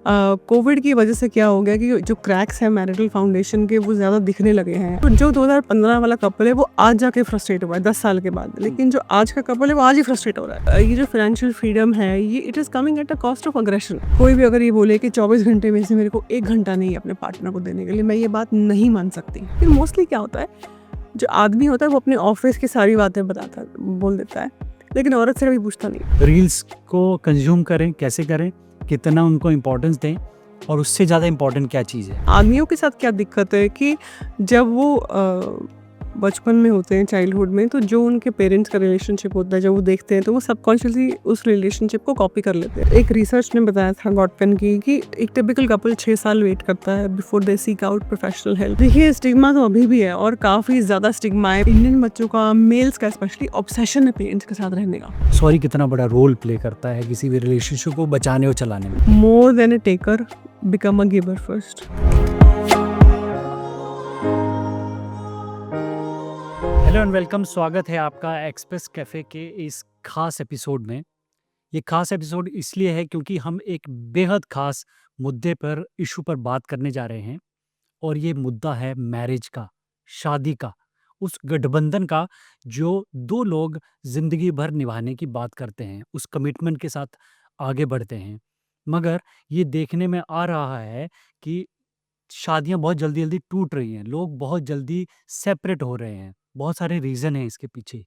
Covid की वजह से क्या हो गया कि जो क्रैक्स हैं मैरिटल फाउंडेशन के वो ज़्यादा दिखने लगे हैं। तो जो 2015 वाला कपल है वो आज जाके फ्रस्ट्रेट हुआ है 10 साल के बाद, लेकिन जो आज का कपल है वो आज ही फ्रस्ट्रेट हो रहा है। ये जो फाइनेंशियल फ्रीडम है ये it is coming at a cost of aggression. कोई भी अगर ये बोले कि 24 घंटे में से मेरे को 1 घंटा नहीं है अपने पार्टनर को देने के लिए, मैं ये बात नहीं मान सकती। फिर मोस्टली क्या होता है, जो आदमी होता है वो अपने ऑफिस की सारी बातें बताता बोल देता है, लेकिन औरत से कभी पूछता नहीं। रील्स को कंज्यूम करें, कैसे करें, कितना उनको इम्पोर्टेंस दें और उससे ज़्यादा इम्पोर्टेंट क्या चीज़ है। आदमियों के साथ क्या दिक्कत है कि जब वो बचपन में होते हैं, चाइल्डहुड में, तो जो उनके पेरेंट्स का रिलेशनशिप होता है जब वो देखते हैं तो वो सबकॉन्शियसली उस रिलेशनशिप को कॉपी कर लेते हैं। एक रिसर्च ने बताया था गॉटपेन की कि एक टिपिकल कपल 6 साल वेट करता है before they seek out professional help. देखिए, स्टिग्मा तो अभी भी है और काफ़ी ज़्यादा स्टिग्मा है। इंडियन बच्चों का, मेल्स का स्पेशली, ऑब्सेशन है पेरेंट्स के साथ रहने का। सॉरी कितना बड़ा रोल प्ले करता है किसी भी रिलेशनशिप को बचाने और चलाने में। More than A taker, become a giver first. Hello and welcome, स्वागत है आपका एक्सप्रेस कैफ़े के इस खास एपिसोड में। ये खास एपिसोड इसलिए है क्योंकि हम एक बेहद खास मुद्दे पर, इशू पर बात करने जा रहे हैं और ये मुद्दा है मैरिज का, शादी का, उस गठबंधन का जो दो लोग ज़िंदगी भर निभाने की बात करते हैं, उस कमिटमेंट के साथ आगे बढ़ते हैं। मगर ये देखने में आ रहा है कि शादियाँ बहुत जल्दी-जल्दी टूट रही हैं, लोग बहुत जल्दी सेपरेट हो रहे हैं। बहुत सारे रीज़न हैं इसके पीछे।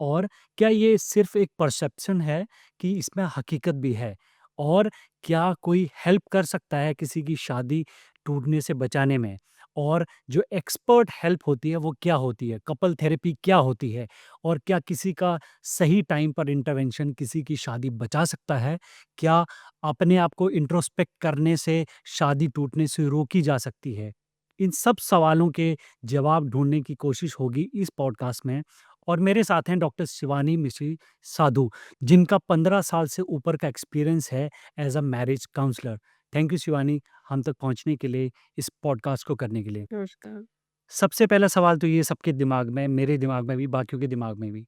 और क्या ये सिर्फ़ एक परसेप्शन है कि इसमें हकीकत भी है? और क्या कोई हेल्प कर सकता है किसी की शादी टूटने से बचाने में? और जो एक्सपर्ट हेल्प होती है वो क्या होती है? कपल थेरेपी क्या होती है? और क्या किसी का सही टाइम पर इंटरवेंशन किसी की शादी बचा सकता है? क्या अपने आप को इंट्रोस्पेक्ट करने से शादी टूटने से रोकी जा सकती है? इन सब सवालों के जवाब ढूँढने की कोशिश होगी इस पॉडकास्ट में। और मेरे साथ हैं डॉक्टर शिवानी मिश्री साधु, जिनका 15 साल से ऊपर का एक्सपीरियंस है as a marriage counsellor. Thank you Shivani, हम तक पहुंचने के लिए, इस पॉडकास्ट को करने के लिए। नमस्कार। सबसे पहला सवाल तो ये सबके दिमाग में, मेरे दिमाग में भी, बाकियों के दिमाग में भी,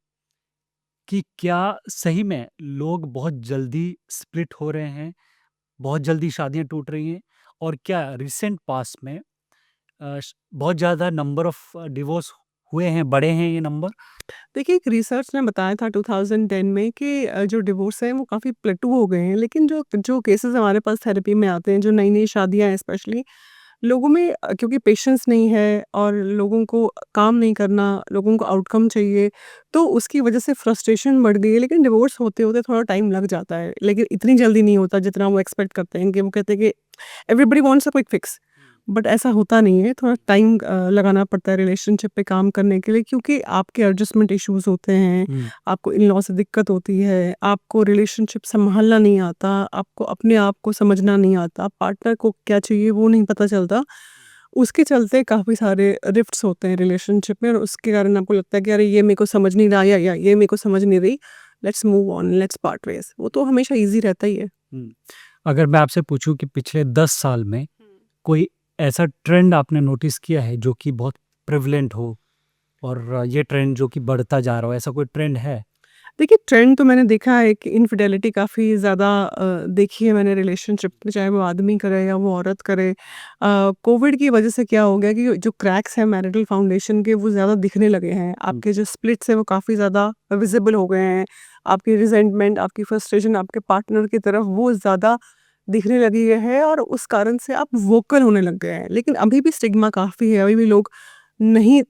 कि क्या सही में लोग बहुत जल्दी स्प्लिट हो रहे हैं, बहुत जल्दी शादियां टूट रही हैं, और क्या रिसेंट पास्ट में बहुत ज़्यादा नंबर ऑफ डिवोर्स हुए हैं, बढ़े हैं ये नंबर? देखिए, एक रिसर्च ने बताया था 2010 में कि जो डिवोर्स हैं वो काफ़ी प्लेटू हो गए हैं, लेकिन जो जो केसेस हमारे पास थेरेपी में आते हैं, जो नई-नई शादियाँ हैं स्पेशली, लोगों में क्योंकि पेशेंस नहीं है और लोगों को काम नहीं करना, लोगों को आउटकम चाहिए, तो उसकी वजह से फ्रस्ट्रेशन बढ़ गई है। लेकिन डिवोर्स होते-होते थोड़ा टाइम लग जाता है, लेकिन इतनी जल्दी नहीं होता जितना वो एक्सपेक्ट करते हैं। कि वो कहते हैं कि everybody wants a quick fix, but ऐसा होता नहीं है। थोड़ा टाइम लगाना पड़ता है रिलेशनशिप पे काम करने के लिए, क्योंकि आपके एडजस्टमेंट इश्यूज़ होते हैं, हुँ। आपको इन-लॉ से दिक्कत होती है, आपको रिलेशनशिप सँभालना नहीं आता, आपको अपने आप को समझना नहीं आता, पार्टनर को क्या चाहिए वो नहीं पता चलता। उसके चलते काफ़ी सारे रिफ्ट्स होते हैं रिलेशनशिप में और उसके कारण आपको लगता है कि अरे ये मेरे को समझ नहीं रहा या ये मेरे को समझ नहीं रही, let's move on, let's part ways. वो तो हमेशा ईज़ी रहता ही है। हुँ। अगर मैं आपसे पूछूँ कि पिछले 10 साल में कोई ऐसा ट्रेंड आपने नोटिस किया है जो कि बहुत प्रेवलेंट हो, और ये ट्रेंड जो कि बढ़ता जा रहा हो, ऐसा कोई ट्रेंड है? देखिए, ट्रेंड तो मैंने देखा है कि इनफिडेलिटी काफ़ी ज़्यादा देखी है मैंने रिलेशनशिप में, चाहे वो आदमी करे या वो औरत करे। कोविड की वजह से क्या हो गया कि जो क्रैक्स हैं मैरिटल फाउंडेशन के वो ज़्यादा दिखने लगे हैं। हुँ। आपके जो स्प्लिट्स हैं वो काफ़ी ज़्यादा विज़िबल हो गए हैं। आपकी रिज़ेंटमेंट, आपकी फ्रस्ट्रेशन आपके पार्टनर की तरफ वो ज़्यादा दिखने लगी है और उस कारण से आप वोकल होने लग गए हैं। लेकिन अभी भी स्टिग्मा काफ़ी है, अभी भी लोग नहीं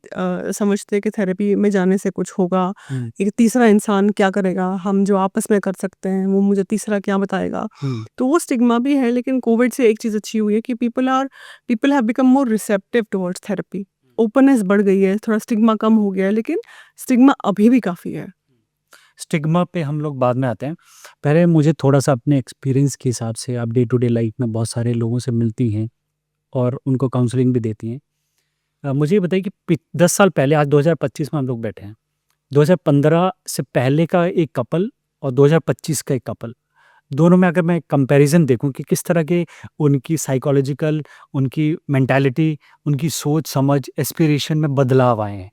समझते कि थेरेपी में जाने से कुछ होगा। हुँ। एक तीसरा इंसान क्या करेगा? हम जो आपस में कर सकते हैं, वो मुझे तीसरा क्या बताएगा? हुँ। तो वो स्टिग्मा भी है, लेकिन कोविड से एक चीज़ अच्छी हुई है कि people have become more receptive towards therapy. Openness बढ़ गई है, थोड़ा स्टिग्मा कम हो गया है, लेकिन स्टिग्मा अभी भी काफ़ी है। स्टिग्मा पे हम लोग बाद में आते हैं। पहले मुझे थोड़ा-सा अपने एक्सपीरियंस के हिसाब से, आप डे टू डे लाइफ में बहुत सारे लोगों से मिलती हैं और उनको काउंसलिंग भी देती हैं। मुझे ये बताइए कि पि 10 साल पहले, आज 2025 में हम लोग बैठे हैं। 2015 से पहले का एक कपल और 2025 का एक कपल, दोनों में अगर मैं कंपैरिज़न देखूँ कि किस तरह के उनकी साइकोलॉजिकल, उनकी मेंटालिटी, उनकी सोच समझ, एस्पिरेशन में बदलाव आए हैं।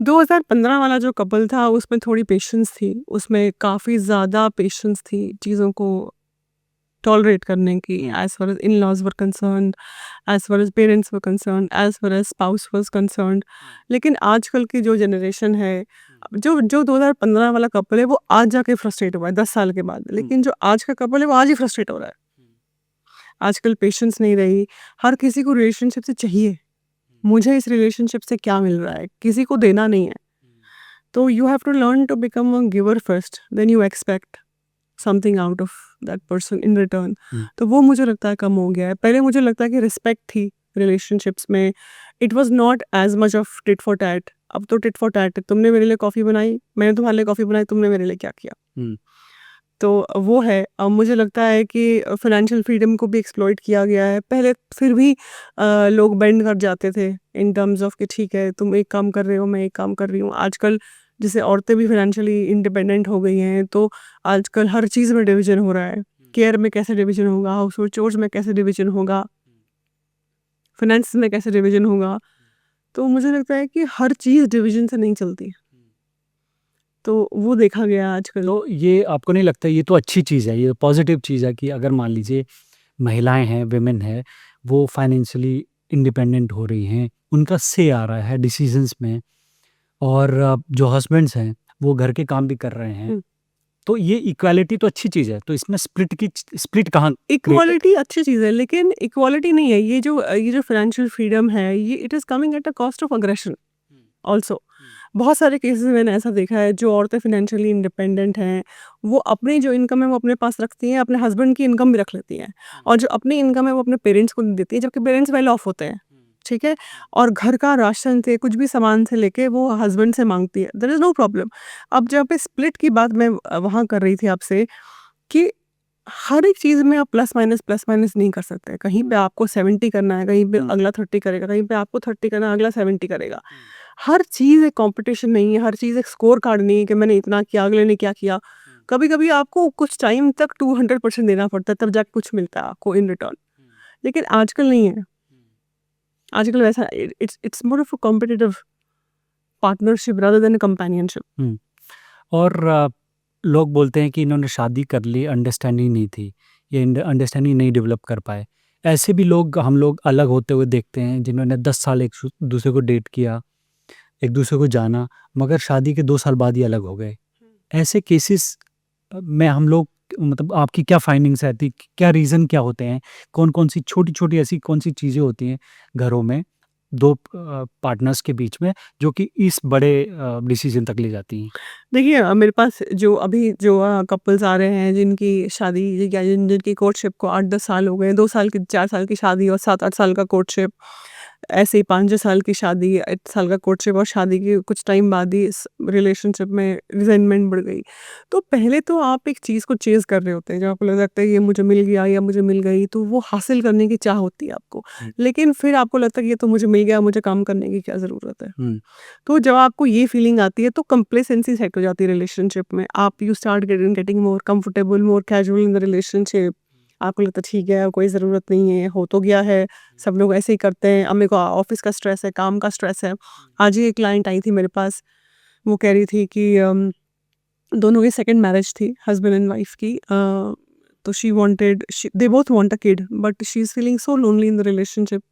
2015 वाला जो कपल था उसमें थोड़ी पेशेंस थी, उसमें काफ़ी ज़्यादा पेशेंस थी चीज़ों को टॉलरेट करने की, हुँ। As far as in-laws were concerned, as far as parents were concerned, as far as spouse was concerned. लेकिन आजकल की जो जनरेशन है, जो जो 2015 वाला कपल है वो आज जाके फ्रस्ट्रेट हुआ है 10 साल के बाद। लेकिन जो आज का कपल है वो आज ही फ्रस्ट्रेट हो रहा है। आजकल पेशेंस नहीं रही, हर किसी को रिलेशनशिप से चाहिए, मुझे इस रिलेशनशिप से क्या मिल रहा है, किसी को देना नहीं है। तो you have to learn to become a giver first, then you expect something out of that person in return. हुँ। तो वो मुझे लगता है कम हो गया है। पहले मुझे लगता है कि रिस्पेक्ट थी रिलेशनशिप्स में, it was not as much of tit for tat. अब तो टिट फॉर टैट है, तुमने मेरे लिए कॉफ़ी बनाई, मैंने तुम्हारे लिए कॉफ़ी बनाई, तुमने मेरे लिए क्या किया? हुँ। तो वो है। मुझे लगता है कि फाइनेंशियल फ्रीडम को भी एक्सप्लॉइट किया गया है। पहले फिर भी लोग बेंड कर जाते थे इन टर्म्स ऑफ कि ठीक है, तुम एक काम कर रहे हो, मैं एक काम कर रही हूँ। आजकल जैसे औरतें भी फाइनेंशियली इंडिपेंडेंट हो गई हैं, तो आजकल हर चीज़ में डिवीज़न हो रहा है। केयर में कैसे डिवीज़न होगा, हाउसहोल्ड चोर्स में कैसे डिवीज़न होगा, फाइनेंस में कैसे डिवीज़न होगा। तो मुझे लगता है कि हर चीज़ डिवीज़न से नहीं चलती। तो वो देखा गया आजकल। तो ये आपको नहीं लगता ये तो अच्छी चीज़ है, ये पॉज़िटिव चीज़ है कि अगर मान लीजिए महिलाएँ हैं, वुमेन हैं, वो फाइनेंशियली इंडिपेंडेंट हो रही हैं, उनका से आ रहा है डिसीज़न्स में और जो हस्बैंड्स हैं, वो घर के काम भी कर रहे हैं। हुँ। तो ये इक्वालिटी तो अच्छी चीज़ है, तो इसमें स्प्लिट कहाँ क्रिएट इक्वालिटी अच्छी चीज़ है, लेकिन इक्वालिटी नहीं है। ये जो फाइनेंशियल फ्रीडम है, ये it is coming at a cost of aggression also. बहुत सारे केसेस में मैंने ऐसा देखा है, जो औरतें फाइनेंशियली इंडिपेंडेंट हैं, वो अपनी जो इनकम है वो अपने पास रखती हैं, अपने हस्बैंड की इनकम भी रख लेती हैं, और जो अपनी इनकम है वो अपने पेरेंट्स को दे देती है, जबकि पेरेंट्स वेल ऑफ होते हैं, ठीक है? और घर का राशन से कुछ भी सामान से लेके वो हस्बैंड से माँगती है, देयर इज़ नो प्रॉब्लम। अब जहाँ पे स्प्लिट की बात मैं वहाँ कर रही थी आपसे, कि हर एक चीज़ में आप प्लस माइनस नहीं कर सकते। कहीं पे आपको 70 करना है, कहीं पे हुँ। अगला 30 करेगा, कहीं पे आपको 30 करना है, अगला 70 करेगा। हर चीज़ एक कॉम्पिटिशन नहीं है, हर चीज़ एक स्कोर कार्ड नहीं है कि मैंने इतना किया, अगले ने क्या किया। कभी-कभी आपको कुछ टाइम तक 200% देना पड़ता है, तब जाके कुछ मिलता है आपको इन रिटर्न। लेकिन आजकल नहीं है। आजकल वैसा it's more of a competitive partnership rather than a companionship. हुँ। और लोग बोलते हैं कि इन्होंने शादी कर ली, अंडरस्टैंडिंग नहीं थी, ये अंडरस्टैंडिंग नहीं डेवलप कर पाए। ऐसे भी लोग हम लोग अलग होते हुए देखते हैं, जिन्होंने 10 साल एक दूसरे को डेट किया, एक दूसरे को जाना, मगर शादी के 2 साल बाद ही अलग हो गए। ऐसे केसेस में हम लोग मतलब आपकी क्या फाइंडिंग्स रहती, क्या रीज़न क्या होते हैं? कौन-कौन सी छोटी-छोटी ऐसी कौन-सी चीज़ें होती हैं घरों में 2 पार्टनर्स के बीच में जो कि इस बड़े डिसीज़न तक ले जाती हैं? देखिए, मेरे पास जो अभी जो कपल्स आ रहे हैं, जिनकी शादी या जिनकी कोर्टशिप को 8-10 साल हो गए, 2 साल की 4 साल की शादी और 7-8 साल का कोर्टशिप, ऐसे ही 5-6 साल की शादी, 8 साल का कोर्टशिप, और शादी के कुछ टाइम बाद ही इस रिलेशनशिप में रिज़ेंटमेंट बढ़ गई। तो पहले तो आप एक चीज़ को चेज़ कर रहे होते हैं, जब आपको लगता है ये मुझे मिल गया या मुझे मिल गई, तो वो हासिल करने की चाह होती है आपको। हुँ। लेकिन फिर आपको लगता है कि ये तो मुझे मिल गया, मुझे काम करने की क्या ज़रूरत है? हुँ। तो जब आपको ये फीलिंग आती है, तो कंप्लेसेंसी सेट हो जाती है रिलेशनशिप में। आप you start getting more comfortable, more casual in the relationship. आपको लगता है ठीक है, कोई ज़रूरत नहीं है, हो तो गया है, सब लोग ऐसे ही करते हैं। अब मेरे को ऑफ़िस का स्ट्रेस है, काम का स्ट्रेस है। आज ही एक क्लाइंट आई थी मेरे पास, वो कह रही थी कि दोनों की सेकंड मैरिज थी, हस्बैंड एंड वाइफ की। तो she they both want a kid, but she is feeling so lonely in the relationship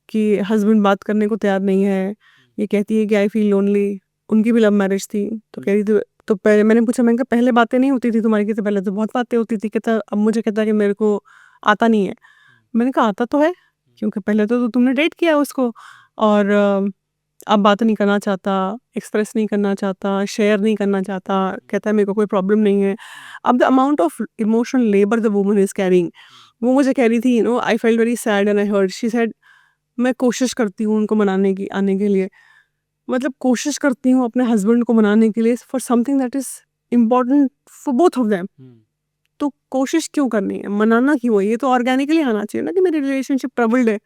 कि हस्बैंड बात करने को तैयार नहीं है। ये कहती है कि आई फील लोनली। उनकी भी लव मैरिज थी। तो कह रही थी, तो पहले मैंने पूछा, मैंने कहा पहले बातें नहीं होती थी तुम्हारी? कहती पहले तो बहुत बातें होती थी। कहता अब मुझे कहता है कि मेरे को आता नहीं है। मैंने कहा आता तो है, क्योंकि पहले तो तुमने डेट किया उसको, और अब बात नहीं करना चाहता, एक्सप्रेस नहीं करना चाहता, शेयर नहीं करना चाहता, कहता है मेरे को कोई प्रॉब्लम नहीं है। अब the amount of emotional labour the woman is carrying, वो मुझे कह रही थी, I felt very sad and I hurt. She said, मैं कोशिश करती हूँ उनको मनाने की, आने के लिए। मतलब कोशिश करती हूँ अपने हस्बैंड को मनाने के लिए for something that is important for both of them. तो कोशिश क्यों करनी है? मनाना क्यों है? ये तो ऑर्गेनिकली आना चाहिए ना कि मेरी रिलेशनशिप ट्रबल्ड है।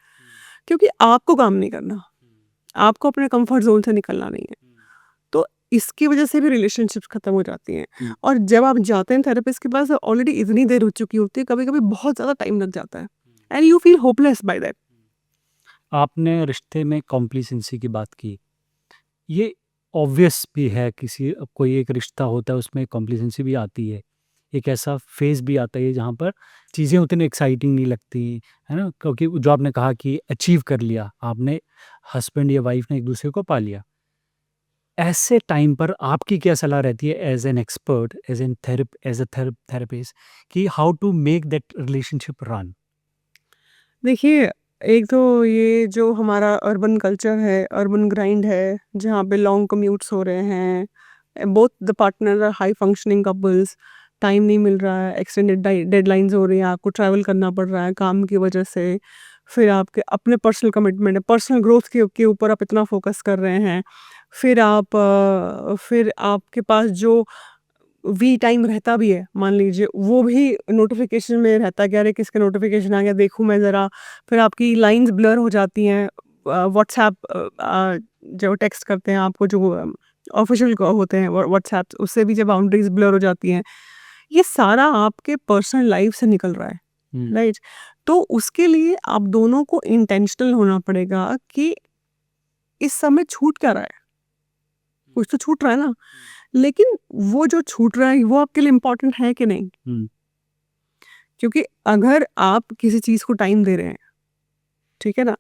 क्योंकि आपको काम नहीं करना, आपको अपने कंफर्ट ज़ोन से निकलना नहीं है। तो इसकी वजह से भी रिलेशनशिप्स खत्म हो जाती हैं। और जब आप जाते हैं थेरेपिस्ट के पास, ऑलरेडी इतनी देर हो चुकी होती है, कभी-कभी बहुत ज़्यादा टाइम लग जाता है, and you feel hopeless by that. आपने रिश्ते में कॉम्प्लिसेंसी की बात की। ये ऑब्वियस भी है, किसी कोई एक रिश्ता होता है उसमें कॉम्प्लिसेंसी भी आती है। एक ऐसा फेज़ भी आता है जहाँ पर चीज़ें उतनी एक्साइटिंग नहीं लगती, है ना? क्योंकि जो आपने कहा कि अचीव कर लिया, आपने हस्बैंड या वाइफ़ ने एक-दूसरे को पा लिया। ऐसे टाइम पर आपकी क्या सलाह रहती है as an expert, as a therapist कि how to make that relationship run? देखिए, एक तो ये जो हमारा अर्बन कल्चर है, अर्बन ग्राइंड है, जहाँ पे लॉन्ग कम्यूट्स हो रहे हैं, both the partner are high functioning couples, time नहीं मिल रहा है, एक्सटेंडेड डेडलाइंस हो रही हैं, आपको ट्रैवल करना पड़ रहा है काम की वजह से, फिर आपके अपने पर्सनल कमिटमेंट है, पर्सनल ग्रोथ के ऊपर आप इतना फोकस कर रहे हैं, फिर आपके पास जो वी टाइम रहता भी है, मान लीजिए वो भी नोटिफिकेशन में रहता है कि अरे किसका नोटिफिकेशन आ गया देखूँ मैं ज़रा, फिर आपकी लाइंस ब्लर हो जाती हैं, व्हाट्सएप जो टेक्स्ट करते हैं आपको जो ऑफिशियल होते हैं व्हाट्सएप, उससे भी जब बाउंड्रीज ब्लर हो जाती हैं, ये सारा आपके पर्सनल लाइफ से निकल रहा है, हुँ, राइट? तो उसके लिए आप दोनों को इंटेंशनल होना पड़ेगा कि इस समय छूट क्या रहा है, कुछ तो छूट रहा है ना, लेकिन वो जो छूट रहा है वो आपके लिए इम्पोर्टेंट है कि नहीं? हुँ, क्योंकि अगर आप किसी चीज़ को टाइम दे रहे हैं, ठीक है ना?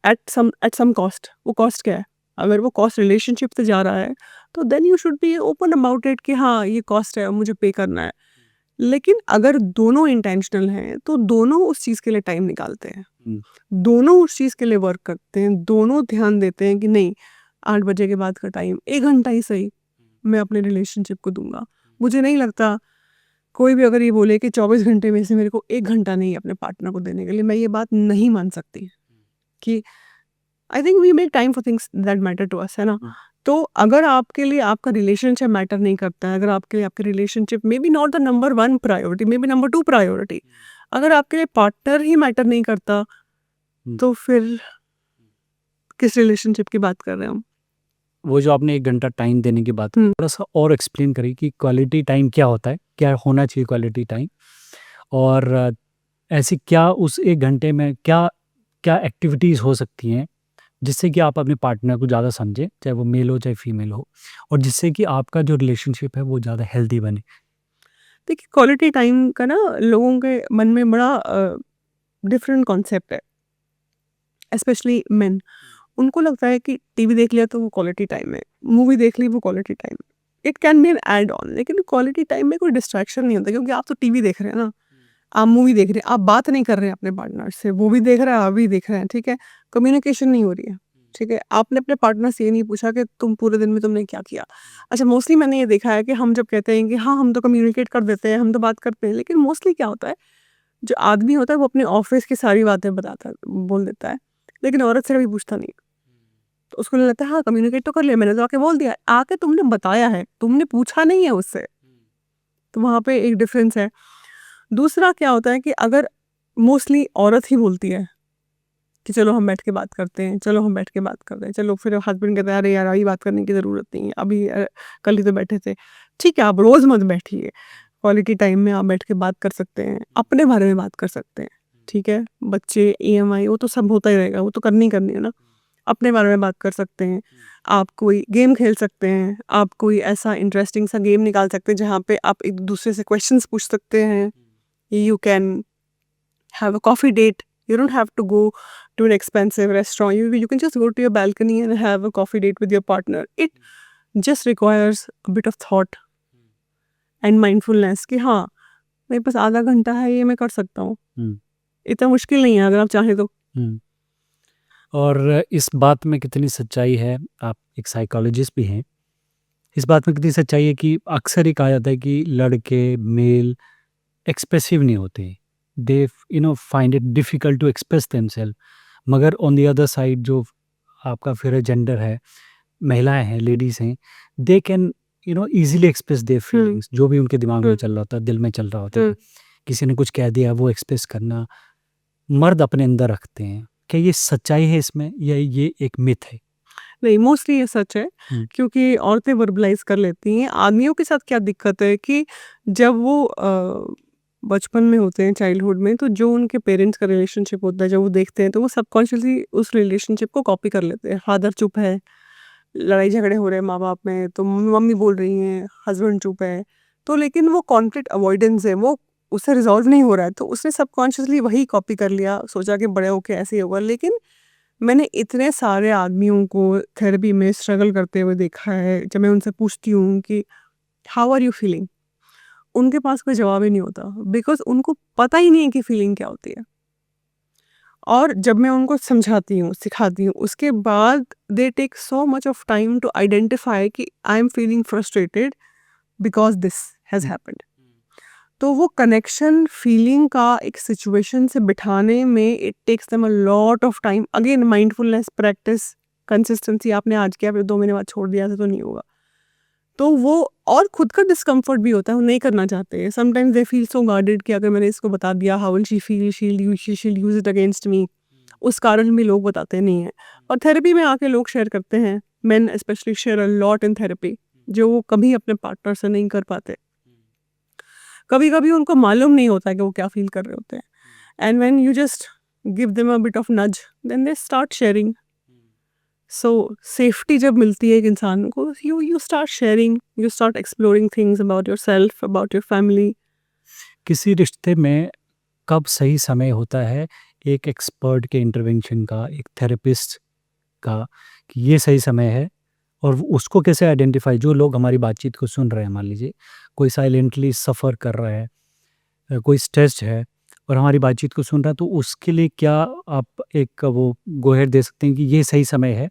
एट सम कॉस्ट, वो कॉस्ट क्या है? अगर वो कॉस्ट रिलेशनशिप से जा रहा है, तो then you should be open about it कि हाँ, ये कॉस्ट है, मुझे पे करना है। लेकिन अगर दोनों इंटेंशनल हैं, तो दोनों उस चीज़ के लिए टाइम निकालते हैं। हुँ, दोनों उस चीज़ के लिए वर्क करते हैं, दोनों ध्यान देते हैं कि नहीं, 8 बजे के बाद का टाइम 1 घंटा ही सही, मैं अपने रिलेशनशिप को दूँगा। मुझे नहीं लगता कोई भी अगर ये बोले कि 24 घंटे में से मेरे को 1 घंटा नहीं है अपने पार्टनर को देने के लिए, मैं ये बात नहीं मान सकती कि I think we make time for things that matter to us, है ना? हुँ, तो अगर आपके लिए आपका रिलेशनशिप मैटर नहीं करता है, अगर आपके लिए आपके relationship may be not the number 1 priority, may be number 2 priority, अगर आपके लिए पार्टनर ही मैटर नहीं करता, हुँ। तो फिर किस रिलेशनशिप की बात कर रहे हैं हम? वो जो आपने 1 घंटा टाइम देने की बात की, हुँ। थोड़ा-सा और एक्सप्लेन करिए कि क्वालिटी टाइम क्या होता है? क्या होना चाहिए क्वालिटी टाइम? और ऐसी क्या उस 1 घंटे में क्या क्या एक्टिविटीज़ हो सकती हैं, जिससे कि आप अपने पार्टनर को ज़्यादा समझें, चाहे वो मेल हो चाहे फीमेल हो, और जिससे कि आपका जो रिलेशनशिप है वो ज़्यादा हेल्दी बने? देखिए, क्वालिटी टाइम का ना लोगों के मन में बड़ा डिफरेंट कॉन्सेप्ट है, स्पेशली मेन। उनको लगता है कि टीवी देख लिया तो वो क्वालिटी टाइम है, मूवी देख ली वो क्वालिटी टाइम है। It can be an add on, लेकिन क्वालिटी टाइम में कोई डिस्ट्रैक्शन नहीं होता, क्योंकि आप तो टीवी देख रहे हैं ना, आप मूवी देख रहे हैं, आप बात नहीं कर रहे हैं अपने पार्टनर से, वो भी देख रहा है, आप भी देख रहे हैं, ठीक है? कम्युनिकेशन नहीं हो रही है, ठीक है? आपने अपने पार्टनर से ये नहीं पूछा कि तुम पूरे दिन में तुमने क्या किया? अच्छा, मोस्टली मैंने ये देखा है कि हम जब कहते हैं कि हाँ, हम तो कम्युनिकेट कर देते हैं, हम तो बात करते हैं, लेकिन मोस्टली क्या होता है, जो आदमी होता है वो अपने ऑफ़िस की सारी बातें बताता है, बोल देता है, लेकिन औरत से कभी पूछता नहीं। तो उसको लगता है हाँ, कम्युनिकेट तो कर लिया मैंने, तो आके बोल दिया। आके तुमने बताया है, तुमने पूछा नहीं है उससे, तो वहाँ पे एक डिफ़रेंस है। दूसरा क्या होता है कि अगर मोस्टली औरत ही बोलती है कि चलो हम बैठ के बात करते हैं, चलो हम बैठ के बात करते हैं, चलो फिर हस्बैंड कहता है अरे यार अभी बात करने की ज़रूरत नहीं है, अभी कल ही तो बैठे थे। ठीक है, आप रोज़ मत बैठिए, क्वालिटी टाइम में आप बैठ के बात कर सकते हैं, अपने बारे में बात कर सकते हैं, ठीक है? बच्चे, ईएमआई वो तो सब होता ही रहेगा, वो तो करनी ही करनी है ना। अपने बारे में बात कर सकते हैं, आप कोई गेम खेल सकते हैं, आप कोई ऐसा इंटरेस्टिंग सा गेम निकाल सकते हैं जहाँ पे आप एक-दूसरे से क्वेश्चंस पूछ सकते हैं। You can have a coffee date. You don't have to go to an expensive restaurant. You can just go to your balcony and have a coffee date with your partner. It just requires a bit of thought and mindfulness कि हाँ, मेरे पास आधा घंटा है, ये मैं कर सकता हूँ। हुँ, इतना मुश्किल नहीं है अगर आप चाहें तो। हुँ। और इस बात में कितनी सच्चाई है, आप एक साइकोलॉजिस्ट भी हैं, इस बात में कितनी सच्चाई है कि अक्सर ये कहा जाता है कि लड़के, मेल एक्सप्रेसिव नहीं होते। They find it difficult to express themselves, मगर ऑन द अदर साइड जो आपका फिर जेंडर है, महिलाएँ हैं, लेडीज़ हैं, they can easily express their um, feelings, जो भी उनके दिमाग में हुँ, चल रहा होता है, दिल में चल रहा होता है। हुँ। किसी ने कुछ कह दिया, वो एक्सप्रेस करना, मर्द अपने अंदर रखते हैं। क्या ये सच्चाई है इसमें या ये एक मिथ है? नहीं, मोस्टली ये सच है, हुँ, क्योंकि औरतें वर्बलाइज़ कर लेती हैं। आदमियों के साथ क्या दिक्कत है कि जब वो बचपन में होते हैं, चाइल्डहुड में, तो जो उनके पेरेंट्स का रिलेशनशिप होता है, जब वो देखते हैं, तो वो सबकॉन्शियसली उस रिलेशनशिप को कॉपी कर लेते हैं। फादर चुप है, लड़ाई झगड़े हो रहे हैं माँ-बाप में, तो मम्मी बोल रही हैं, हस्बैंड चुप है, तो लेकिन वो कॉन्फ्लिक्ट अवॉइडेंस है, वो उससे रिज़ॉल्व नहीं हो रहा है, तो उसने सबकॉन्शियसली वही कॉपी कर लिया, सोचा कि बड़े होके ऐसे ही होगा। लेकिन मैंने इतने सारे आदमियों को थेरेपी में स्ट्रगल करते हुए देखा है, जब मैं उनसे पूछती हूँ कि हाउ आर यू फीलिंग? उनके पास कोई जवाब ही नहीं होता, बिकॉज़ उनको पता ही नहीं है कि फीलिंग क्या होती है। और जब मैं उनको समझाती हूँ, सिखाती हूँ, उसके बाद they take so much of time to identify कि I am feeling frustrated because this has happened. तो वो कनेक्शन फीलिंग का एक सिचुएशन से बिठाने में it takes them a lot of time. Again mindfulness practice, consistency, आपने आज किया फिर 2 महीने बाद छोड़ दिया ऐसा तो नहीं होगा। तो वो और खुद का डिस्कम्फर्ट भी होता है, वो नहीं करना चाहते। Sometimes they feel so guarded कि अगर मैंने इसको बता दिया how will she feel, she will use it against me. उस कारण भी लोग बताते नहीं हैं। और थेरेपी में आके लोग शेयर करते हैं, main specially share a lot in therapy, जो वो कभी अपने पार्टनर से नहीं कर पाते। कभी-कभी उनको मालूम नहीं होता है कि वो क्या फ़ील कर रहे होते हैं। And when you just give them a bit of nudge, then they start sharing. So safety जब मिलती है एक इंसान को, you start sharing, you start exploring things about yourself, about your family. किसी रिश्ते में कब सही समय होता है एक एक्सपर्ट के इंटरवेंशन का, एक थेरेपिस्ट का, कि ये सही समय है? और उसको कैसे आइडेंटिफाई, जो लोग हमारी बातचीत को सुन रहे हैं, मान लीजिए कोई साइलेंटली सफ़र कर रहा है, कोई स्ट्रेस्ड है और हमारी बातचीत को सुन रहा है, तो उसके लिए क्या आप एक वो गो अहेड दे सकते हैं कि ये सही समय है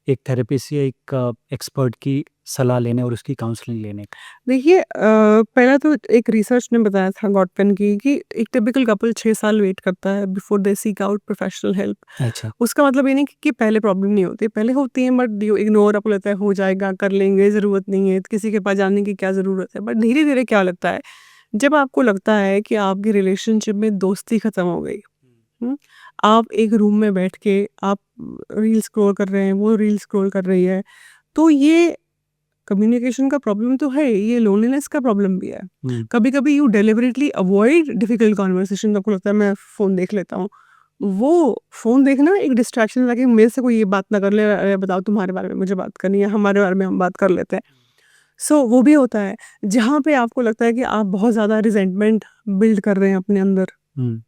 एक थेरेपिस्ट या एक एक्सपर्ट की सलाह लेने और उसकी काउंसलिंग लेने का? देखिए पहला तो एक रिसर्च ने बताया था गॉटपेन की कि एक टिपिकल कपल 6 साल वेट करता है before they seek out professional help. अच्छा। उसका मतलब ये नहीं कि पहले प्रॉब्लम नहीं होती, पहले होती है बट यू इग्नोर, आपको लगता है हो जाएगा, कर लेंगे, ज़रूरत नहीं है, किसी के पास जाने की क्या ज़रूरत है। बट धीरे-धीरे क्या लगता है, जब आपको लगता है कि आपकी रिलेशनशिप में दोस्ती ख़त्म हो गई, हुँ? आप एक रूम में बैठ के आप रील स्क्रॉल कर रहे हैं, वो रील स्क्रॉल कर रही है, तो ये कम्युनिकेशन का प्रॉब्लम तो है, ये लोनलीनेस का प्रॉब्लम भी है। हुँ। कभी-कभी you deliberately avoid difficult conversation, आपको लगता है मैं फ़ोन देख लेता हूँ। वो फ़ोन देखना एक डिस्ट्रैक्शन है ताकि मेरे से कोई ये बात ना कर ले, अरे बताओ तुम्हारे बारे में मुझे बात करनी है, हमारे बारे में हम बात कर लेते हैं। सो वो भी होता है, जहाँ पे आपको लगता है कि आप बहुत ज़्यादा रिज़ेंटमेंट बिल्ड कर रहे हैं अपने अंदर। हुँ।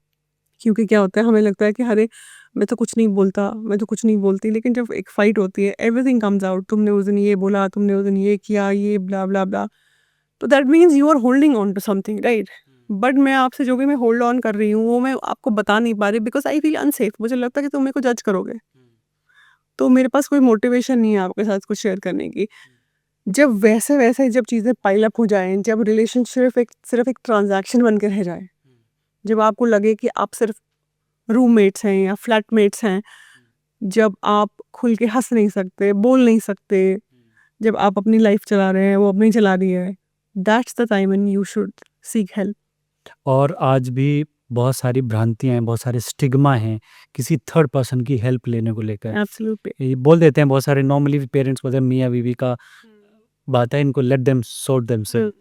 क्योंकि क्या होता है, हमें लगता है कि अरे मैं तो कुछ नहीं बोलता, मैं तो कुछ नहीं बोलती, लेकिन जब एक फाइट होती है एवरीथिंग कम्स आउट, तुमने उस दिन ये बोला, तुमने उस दिन ये किया, ये ब्ला ब्ला ब्ला। तो that means you are holding on to something, right? But मैं आपसे जो भी मैं होल्ड ऑन कर रही हूँ वो मैं आपको बता नहीं पा रही बिकॉज आई फील अनसेफ, मुझे लगता है कि तुम मेरे को जज करोगे, तो मेरे पास कोई मोटिवेशन नहीं है आपके साथ कुछ शेयर करने की। जब वैसे वैसे जब चीज़ें पाइल अप हो जाएं, जब रिलेशन सिर्फ एक ट्रांजैक्शन बन के रह जाए, जब आपको लगे कि आप सिर्फ रूममेट्स हैं या फ्लैटमेट्स हैं, जब आप खुल के हँस नहीं सकते, बोल नहीं सकते, जब आप अपनी लाइफ चला रहे हैं, वो अपनी चला रही है, that's the time when you should seek help. और आज भी बहुत सारी भ्रांतियाँ हैं, बहुत सारे स्टिग्मा हैं किसी थर्ड पर्सन की हेल्प लेने को लेकर। एब्सोल्युटली। ये बोल देते हैं बहुत सारे, नॉर्मली पेरेंट्स बोलते हैं मियाँ-बीवी का बात है, इनको लेट देम सॉर्ट देमसेल्फ। हुँ,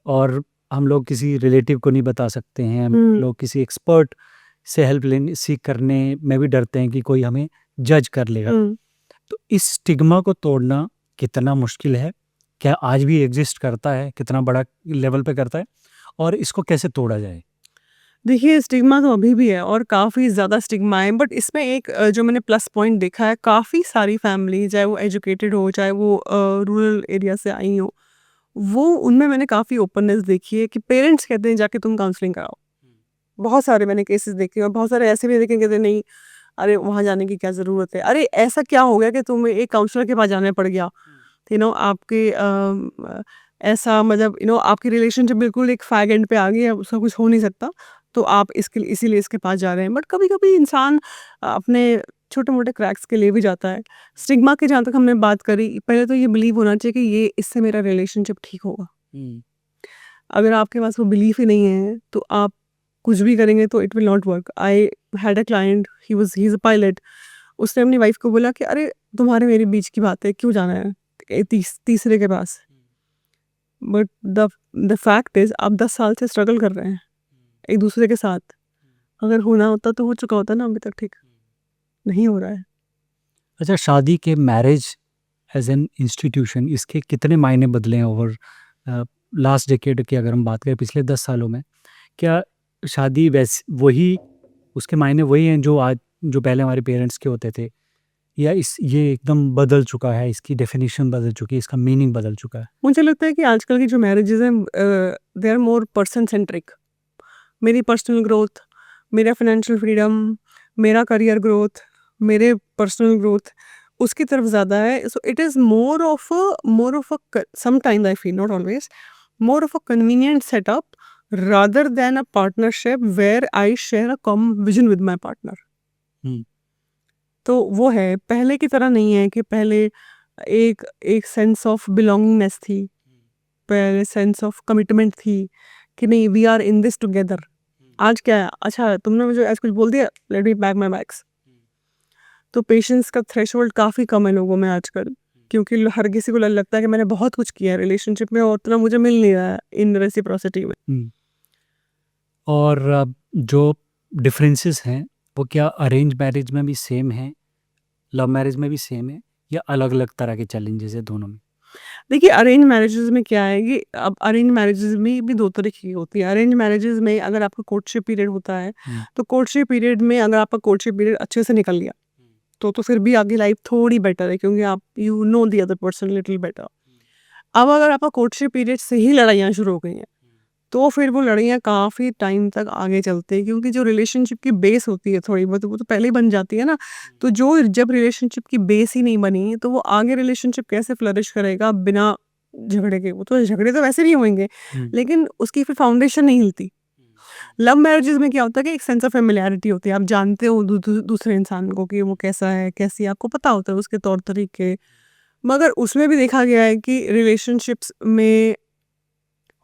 और हम लोग किसी रिलेटिव को नहीं बता सकते हैं, हम हुँ, लोग किसी एक्सपर्ट से हेल्प लेने सीक करने में भी डरते हैं कि कोई हमें जज कर लेगा। हुँ। तो इस स्टिग्मा को तोड़ना कितना मुश्किल है? क्या आज भी एग्ज़िस्ट करता है? कितना बड़ा लेवल पे करता है? और इसको कैसे तोड़ा जाए? देखिए स्टिग्मा तो अभी भी है और काफ़ी ज़्यादा स्टिग्मा है, बट इसमें एक जो मैंने प्लस पॉइंट देखा है, काफ़ी सारी फैमिली चाहे वो एजुकेटेड हो, चाहे वो रूरल एरिया से आई हो, वो उनमें मैंने काफ़ी ओपननेस देखी है कि पेरेंट्स कहते हैं जाके तुम काउंसलिंग कराओ। बहुत सारे मैंने केसेस देखे और बहुत सारे ऐसे भी देखे, कहते नहीं, अरे वहाँ जाने की क्या ज़रूरत है? अरे ऐसा क्या हो गया कि तुम्हें एक काउंसलर के पास जाना पड़ गया? आपके ऐसा मतलब आपकी रिलेशनशिप बिल्कुल एक फैग एंड पे आ गई है, उसका कुछ हो नहीं सकता, तो आप इसके लिए इसीलिए इसके पास जा रहे हैं। बट कभी-कभी इंसान अपने छोटे-मोटे क्रैक्स के लिए भी जाता है। स्टिग्मा की जहाँ तक हमने बात करी, पहले तो ये बिलीव होना चाहिए कि ये इससे मेरा रिलेशनशिप ठीक होगा। हुँ। अगर आपके पास वो बिलीफ ही नहीं है, तो आप कुछ भी करेंगे तो it will not work. I had a client, he is a pilot. उसने अपनी वाइफ को बोला कि अरे तुम्हारे मेरे बीच की बात है, क्यों जाना है तीसरे के पास? बट द फैक्ट इज़ आप 10 साल से स्ट्रगल कर रहे हैं एक दूसरे के साथ। अगर होना होता तो हो चुका होता ना अभी तक ठीक, नहीं हो रहा है। अच्छा, शादी के मैरिज एज़ एन इंस्टीट्यूशन, इसके कितने मायने बदले हैं ओवर लास्ट डेकेड की अगर हम बात करें पिछले 10 सालों में, क्या शादी वही उसके मायने वही हैं जो पहले हमारे पेरेंट्स के होते थे? या ये एकदम बदल चुका है, इसकी डेफ़िनिशन बदल चुकी है, इसका मीनिंग बदल चुका है? मुझे लगता है कि आजकल की जो मैरिजेज़ हैं they are more person centric. मेरी पर्सनल ग्रोथ, मेरा फाइनेंशियल फ्रीडम, मेरा करियर ग्रोथ, मेरे पर्सनल ग्रोथ उसकी तरफ ज़्यादा है। So it is more of a sometimes I feel, not always, more of a convenient setup rather than a partnership where I share a common vision with my partner. हुँ, तो वो है, पहले की तरह नहीं है कि पहले एक एक सेंस ऑफ बिलॉन्गिंगनेस थी, पहले सेंस ऑफ कमिटमेंट थी कि नहीं we are in this together. आज क्या है, अच्छा तुमने मुझे आज कुछ बोल दिया, let me pack my bags. तो पेशेंस का थ्रेशोल्ड काफ़ी कम है लोगों में आजकल, क्योंकि हर किसी को लगता है कि मैंने बहुत कुछ किया है रिलेशनशिप में और उतना मुझे मिल नहीं रहा है इन रेसिप्रोसिटी में। हुँ। और जो डिफरेंसेस हैं, वो क्या अरेंज मैरिज में भी सेम हैं, लव मैरिज में भी सेम है, या अलग-अलग तरह के चैलेंजेस हैं दोनों में? देखिए अरेंज मैरिजेज़ में क्या है कि अब अरेंज मैरिजेज़ में भी 2 तरीके की होती है। अरेंज मैरिजेज़ में अगर आपका कोर्टशिप पीरियड होता है, हुँ, तो कोर्टशिप पीरियड में अगर आपका कोर्टशिप पीरियड अच्छे से निकल गया, तो फिर भी आपकी लाइफ़ थोड़ी बेटर है, क्योंकि आप you know the other person little better. अब अगर आपका कोर्टशिप पीरियड से ही लड़ाइयाँ शुरू हो गई हैं, तो फिर वो लड़ाइयाँ काफ़ी टाइम तक आगे चलती हैं, क्योंकि जो रिलेशनशिप की बेस होती है थोड़ी बहुत वो तो पहले ही बन जाती है ना। तो जो जब रिलेशनशिप की बेस ही नहीं बनी, तो वो आगे रिलेशनशिप कैसे फ्लरिश करेगा बिना झगड़े के? वो तो झगड़े तो वैसे नहीं होंगे, हुँ, लेकिन उसकी फिर फाउंडेशन नहीं हिलती। लव मैरिजेज़ में क्या होता है कि एक सेंस ऑफ फ़ैमिलियरिटी होती है। आप जानते हो दूसरे इंसान को कि वो कैसा है, कैसी है, आपको पता होता है उसके तौर-तरीके। मगर उसमें भी देखा गया है कि रिलेशनशिप्स में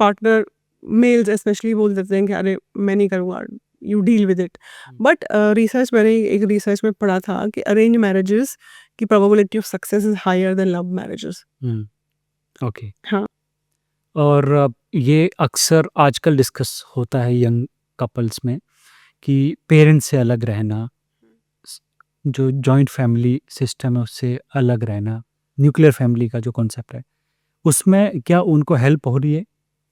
पार्टनर मेल्स स्पेशली बोल देते हैं कि अरे मैं नहीं करूँगा, you deal with it. But research मैंने एक रिसर्च में पढ़ा था कि अरेंज मैरिजेस की probability of success is higher than love marriages. Hmm, okay. हाँ। और ये अक्सर आजकल डिस्कस होता है यंग कपल्स में कि पेरेंट्स से अलग रहना, स जो जॉइंट फैमिली सिस्टम है उससे अलग रहना, न्यूक्लियर फैमिली का जो कॉन्सेप्ट है, उसमें क्या उनको हेल्प हो रही है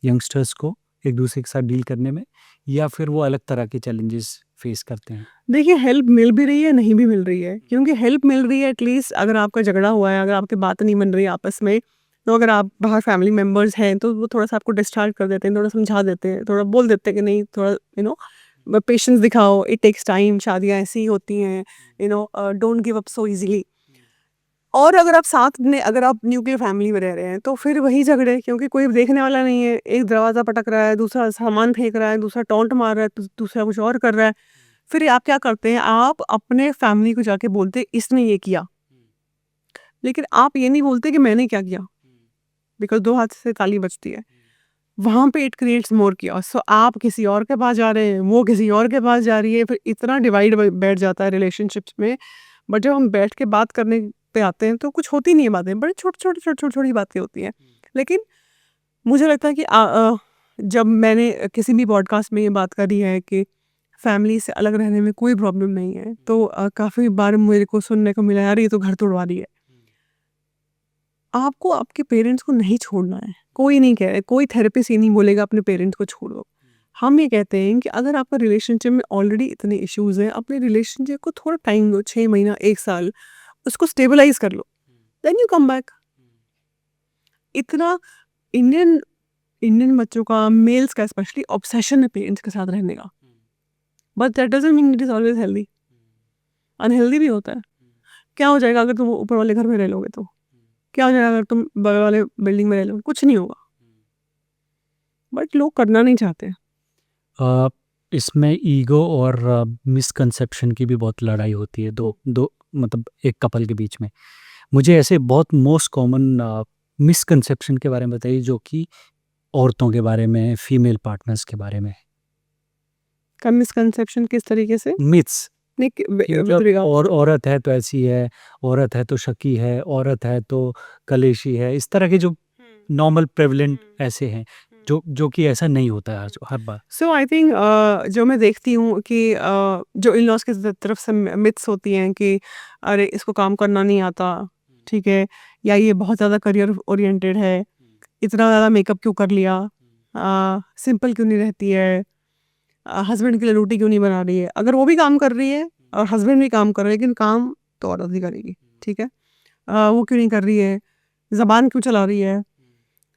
यंगस्टर्स को एक-दूसरे के साथ डील करने में, या फिर वो अलग तरह के चैलेंजेस फेस करते हैं? देखिए हेल्प मिल भी रही है, नहीं भी मिल रही है, क्योंकि हेल्प मिल रही है एटलीस्ट अगर आपका झगड़ा हुआ है, अगर आपकी बात नहीं बन रही है आपस में, तो अगर आप बाहर फैमिली मेंबर्स हैं तो वो थोड़ा सा आपको डिस्चार्ज कर देते हैं, थोड़ा समझा देते हैं, थोड़ा बोल देते हैं कि नहीं थोड़ा पेशेंस दिखाओ, इट टेक्स टाइम, शादियाँ ऐसी ही होती हैं, don't give up so easily. और अगर आप साथ में अगर आप न्यूक्लियर फैमिली में रह रहे हैं तो फिर वही झगड़े, क्योंकि कोई देखने वाला नहीं है, एक दरवाज़ा पटक रहा है, दूसरा सामान फेंक रहा है, दूसरा टॉन्ट मार रहा है, दूसरा कुछ और कर रहा है। फिर आप क्या करते हैं, आप अपने फैमिली को जाके बोलते हैं इसने ये किया, लेकिन आप ये नहीं बोलते कि मैंने क्या किया, बिकॉज़ 2 हाथ से ताली बजती है। वहाँ पे इट क्रिएट्स मोर कियोस। सो आप किसी और के पास जा रहे हैं, वो किसी और के पास जा रही है, फिर इतना डिवाइड बैठ जाता है रिलेशनशिप्स में। बट जब हम बैठ के बात करने पे आते हैं तो कुछ होती नहीं है बातें, बड़ी छोटी-छोटी बातें होती हैं। लेकिन मुझे लगता है कि जब मैंने किसी भी पॉडकास्ट में ये बात करी है कि फैमिली से अलग रहने में कोई प्रॉब्लम नहीं है, तो काफ़ी बार मेरे को सुनने को मिला यार ये तो घर तोड़वा रही है। आपको आपके पेरेंट्स को नहीं छोड़ना है। कोई नहीं कह रहा है, कोई थेरेपिस्ट ये नहीं बोलेगा अपने पेरेंट्स को छोड़ो। हम ये कहते हैं कि अगर आपका रिलेशनशिप में ऑलरेडी इतने इश्यूज़ हैं, अपने रिलेशनशिप को थोड़ा टाइम दो, 6 महीना, 1 साल, उसको स्टेबलाइज़ कर लो, देन यू कम बैक। इतना इंडियन इंडियन बच्चों का, मेल्स का स्पेशली ऑब्सेशन है पेरेंट्स के साथ रहने का। But that doesn't mean it is always healthy, unhealthy भी होता है। क्या हो जाएगा अगर तुम ऊपर वाले घर में रह लोगे तो? क्या हो जाएगा अगर तुम बगल वाले बिल्डिंग में रह लोगे? कुछ नहीं होगा। बट लोग करना नहीं चाहते। अ, इसमें ईगो और मिसकंसेप्शन की भी बहुत लड़ाई होती है, दो दो मतलब एक कपल के बीच में। मुझे ऐसे बहुत मोस्ट कॉमन मिसकंसेप्शन के बारे में बताइए जो कि औरतों के बारे में, फीमेल पार्टनर्स के बारे में। का मिसकंसेप्शन किस तरीके से? मिथ्स नहीं कि विद मतलब रिगार्ड और औरत है तो ऐसी है, औरत है तो शकी है, औरत है तो कलेशी है, इस तरह के जो नॉर्मल प्रेवलेंट ऐसे हैं, जो कि ऐसा नहीं होता है हर बार। सो आई थिंक जो मैं देखती हूँ कि जो इन-लॉज़ की तरफ से मिथ्स होती हैं कि अरे इसको काम करना नहीं आता, ठीक है? या ये बहुत ज़्यादा करियर ओरिएंटेड है, इतना ज़्यादा मेकअप क्यों कर लिया, सिंपल क्यों नहीं रहती है, हस्बैंड के लिए रोटी क्यों नहीं बना रही है। अगर वो भी काम कर रही है और हस्बैंड भी काम कर रहे हैं, लेकिन काम तो औरत ही करेगी, ठीक है। वो क्यों नहीं कर रही है, ज़बान क्यों चला रही है,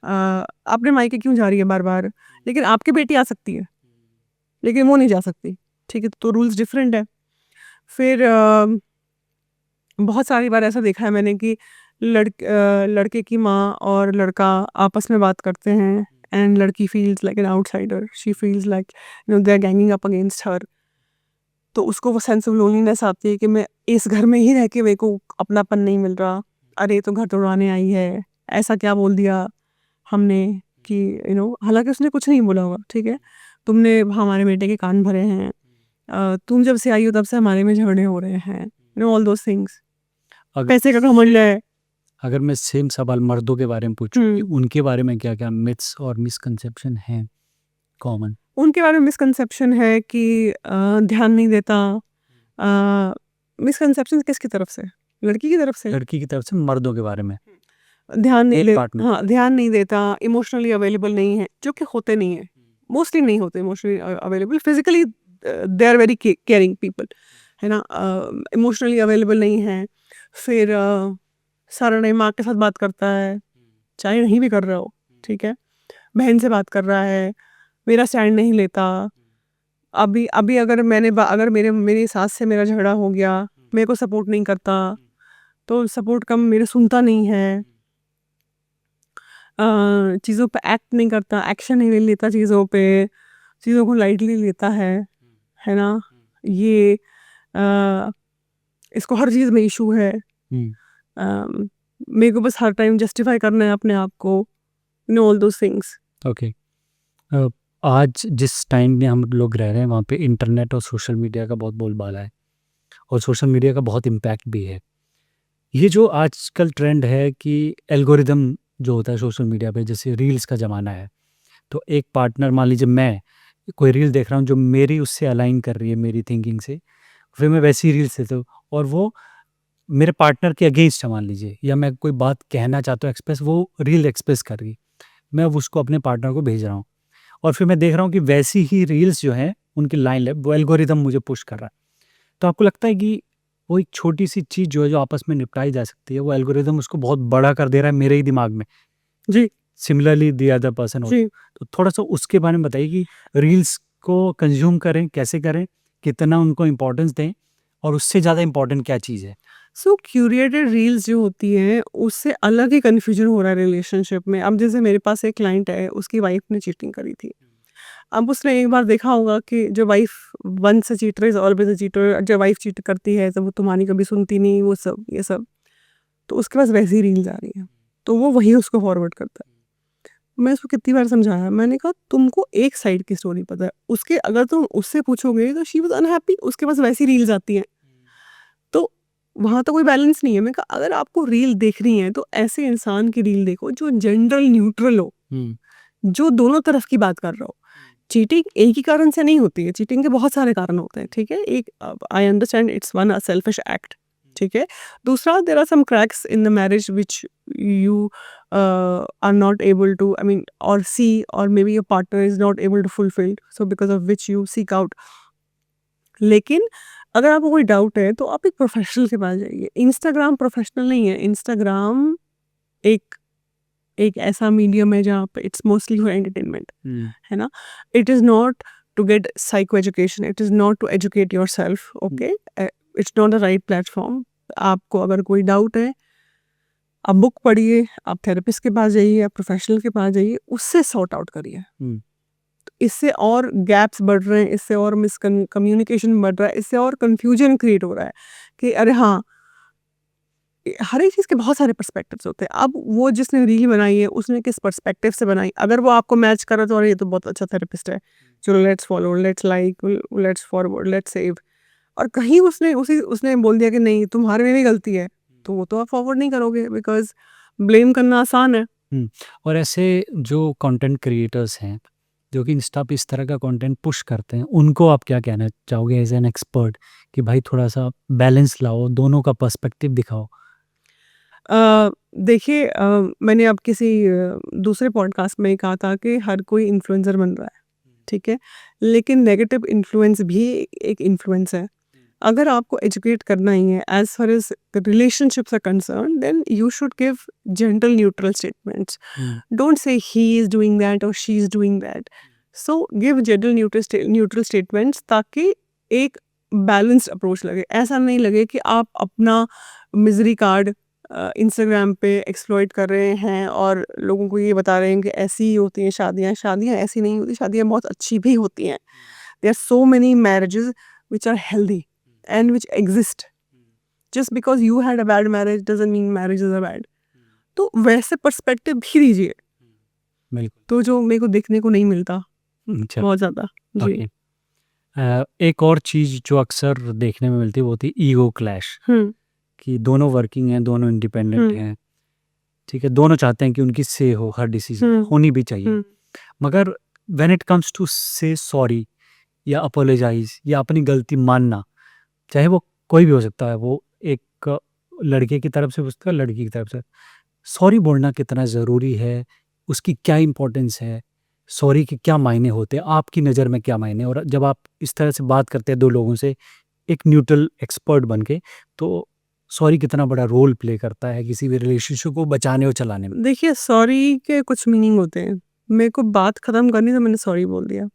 अपने मायके क्यों जा रही है बार बार। लेकिन आपकी बेटी आ सकती है, लेकिन वो नहीं जा सकती, ठीक है। तो रूल्स डिफरेंट है। फिर बहुत सारी बार ऐसा देखा है मैंने कि लड़के की माँ और लड़का आपस में बात करते हैं, एंड लड़की feels like an outsider, she feels like they are ganging up against her. तो उसको वो सेंस ऑफ लोनलीनेस आती है कि मैं इस घर में ही रह के मेरे को अपनापन नहीं मिल रहा, अरे तो घर तोड़वाने आई है, ऐसा क्या बोल दिया हमने कि हालांकि उसने कुछ नहीं बोला होगा, ठीक है। तुमने हमारे बेटे के कान भरे हैं, तुम जब से आई हो तब से हमारे में झगड़े हो रहे हैं, ऑल दोस थिंग्स। अगर पैसे का घमंड है। अगर मैं सेम सवाल मर्दों के बारे में पूछूं कि हम्म। उनके बारे में क्या क्या मिथ्स और मिसकंसेप्शन हैं कॉमन? उनके बारे में मिसकंसेप्शन है कि ध्यान नहीं देता। मिसकंसेप्शन किसकी तरफ से, लड़की की तरफ से। लड़की की तरफ से मर्दों के बारे में ध्यान नहीं एक पार्ट में। हाँ, ध्यान नहीं देता, इमोशनली अवेलेबल नहीं है, जो कि होते नहीं है, मोस्टली नहीं होते emotionally available. Physically they are very caring people, है ना। इमोशनली अवेलेबल नहीं है। फिर सारा टाइम माँ के साथ बात करता है, चाहे नहीं भी कर रहा हो, ठीक है। बहन से बात कर रहा है, मेरा स्टैंड नहीं लेता। अभी अभी अगर अगर मेरी सास से मेरा झगड़ा हो गया, मेरे को सपोर्ट नहीं करता, तो सपोर्ट कम मेरे सुनता नहीं है, चीज़ों पे एक्ट नहीं करता, एक्शन नहीं लेता चीज़ों पे, चीज़ों को लाइटली लेता है ना। ये अ, इसको हर चीज़ में इशू है। मेरे को बस हर टाइम जस्टिफाई करना है अपने आप को, ऑल दोस थिंग्स। ओके। आज जिस टाइम में हम लोग रह रहे हैं वहाँ पे इंटरनेट और सोशल मीडिया का बहुत बोलबाला है और सोशल मीडिया का बहुत इम्पैक्ट भी है। ये जो आजकल ट्रेंड है कि एल्गोरिदम जो होता है सोशल मीडिया पे, जैसे रील्स का ज़माना है, तो एक पार्टनर, मान लीजिए मैं कोई रील देख रहा हूँ जो मेरी उससे अलाइन कर रही है मेरी थिंकिंग से, फिर मैं वैसी रील्स देता हूँ और वो मेरे पार्टनर के अगेंस्ट है मान लीजिए, या मैं कोई बात कहना चाहता हूँ एक्सप्रेस, वो रील एक्सप्रेस कर रही, मैं अब उसको अपने पार्टनर को भेज रहा हूँ और फिर मैं देख रहा हूँ कि वैसी ही रील्स जो हैं उनकी लाइन है, वो एल्गोरिदम मुझे पुश कर रहा है। तो आपको लगता है कि वो एक छोटी सी चीज़ जो है जो आपस में निपटाई जा सकती है, वो एल्गोरिदम उसको बहुत बड़ा कर दे रहा है मेरे ही दिमाग में, जी सिमिलरली द अदर पर्सन हो। जी। तो थोड़ा सा उसके बारे में बताइए कि रील्स को कंज्यूम करें कैसे करें, कितना उनको इम्पोर्टेंस दें, और उससे ज़्यादा इम्पोर्टेंट क्या चीज़ है? सो क्यूरेटेड रील्स जो होती हैं, उससे अलग ही कन्फ्यूजन हो रहा है रिलेशनशिप में। अब जैसे मेरे पास एक क्लाइंट है, उसकी वाइफ ने चीटिंग करी थी। अब उसने एक बार देखा होगा कि जो wife once a cheater is always a cheater, जब वाइफ चीट करती है तो वो तुम्हारी कभी सुनती नहीं, वो सब ये सब। तो उसके पास वैसी रील्स आ रही हैं, तो वो वही उसको फॉरवर्ड करता है। मैं उसको कितनी बार समझाया, मैंने कहा तुमको एक साइड की स्टोरी पता है, उसके अगर तुम उससे पूछोगे तो शी वाज अनहैप्पी, उसके पास वैसी रील्स आती हैं। तो वहाँ तो कोई बैलेंस नहीं है। मैं कहा अगर आपको रील देखनी है तो ऐसे इंसान की रील देखो जो जनरल न्यूट्रल हो, जो दोनों तरफ की बात कर रहा हो। चीटिंग एक ही कारण से नहीं होती है, चीटिंग के बहुत सारे कारण होते हैं, ठीक है। एक, I understand it's one a selfish act, ठीक है। दूसरा, there are some cracks in the marriage which you are not able to, I mean, और सी, और maybe your partner is not able to fulfil, so because of which you seek out. लेकिन अगर आपको कोई doubt है तो आप एक प्रोफेशनल के पास जाइए। इंस्टाग्राम प्रोफेशनल नहीं है। इंस्टाग्राम एक एक ऐसा मीडियम है जहाँ पे इट्स मोस्टली फॉर एंटरटेनमेंट, है ना। It is not to get psycho education, it is not to educate yourself, okay. It's not the right platform. आपको अगर कोई डाउट है, आप बुक पढ़िए, आप थेरेपिस्ट के पास जाइए, आप प्रोफेशनल के पास जाइए, उससे सॉर्ट आउट करिए। इससे और गैप्स बढ़ रहे हैं, इससे और कम्युनिकेशन बढ़ रहा है, इससे और कंफ्यूजन क्रिएट हो रहा है कि अरे हाँ, हर एक चीज़ के बहुत सारे पर्सपेक्टिव्स होते हैं। अब वो जिसने रील बनाई है उसने किस पर्सपेक्टिव से बनाई, अगर वो आपको मैच कर रहा है तो अरे ये तो बहुत अच्छा थेरेपिस्ट है, चलो let's follow, let's like, let's forward, let's save. और कहीं उसने बोल दिया कि नहीं तुम्हारे में भी गलती है, तो वो तो आप फॉरवर्ड नहीं करोगे, बिकॉज ब्लेम करना आसान है। और ऐसे जो कंटेंट क्रिएटर्स हैं जो कि इंस्टा पे इस तरह का कंटेंट पुश करते हैं, उनको आप क्या कहना चाहोगे एज एन एक्सपर्ट कि भाई थोड़ा सा बैलेंस लाओ, दोनों का पर्सपेक्टिव दिखाओ? देखिए मैंने अब किसी दूसरे पॉडकास्ट में कहा था कि हर कोई इन्फ्लुएंसर बन रहा है, ठीक है? लेकिन नेगेटिव इन्फ्लुएंस भी एक इन्फ्लुएंस है। अगर आपको एजुकेट करना ही है as far as relationships are concerned, then you should give gentle neutral statements. Don't say he is doing that or she is doing that. So give gentle neutral statements ताकि एक balanced approach लगे। ऐसा नहीं लगे कि आप अपना मिज़री card Instagram पे एक्सप्लॉइट कर रहे हैं और लोगों को ये बता रहे हैं कि ऐसी ही होती हैं शादियाँ। शादियाँ ऐसी नहीं होती, शादियाँ बहुत अच्छी भी होती हैं। There are so many marriages which are healthy and which exist. Just because you had a bad marriage doesn't mean marriages are bad. तो वैसे पर्सपेक्टिव भी दीजिए। बिल्कुल। तो जो मेरे को देखने को नहीं मिलता अच्छा, बहुत ज़्यादा। जी। ओके। एक और चीज़ जो अक्सर देखने में मिलती है वो होती है ईगो क्लैश, हुँ, कि दोनों वर्किंग हैं, दोनों इंडिपेंडेंट हुँ, हैं, ठीक है? दोनों चाहते हैं कि उनकी से हो हर डिसीज़न, हुँ, होनी भी चाहिए। हुँ। मगर व्हेन इट कम्स टू से सॉरी या अपोलोजाइज़ या अपनी गलती मानना, चाहे वो कोई भी हो सकता है, वो एक लड़के की तरफ से हो सकता है, लड़की की तरफ से। सॉरी बोलना कितना ज़रूरी है? उसकी क्या इम्पोर्टेंस है? सॉरी के क्या मायने होते हैं? आपकी नज़र में क्या मायने हैं? और जब आप इस तरह से बात करते हैं 2 लोगों से, एक न्यूट्रल एक्सपर्ट बन के, तो सॉरी कितना बड़ा रोल प्ले करता है किसी भी रिलेशनशिप को बचाने और चलाने में? देखिए सॉरी के कुछ मीनिंग होते हैं। मेरे को बात ख़त्म करनी तो मैंने सॉरी बोल दिया।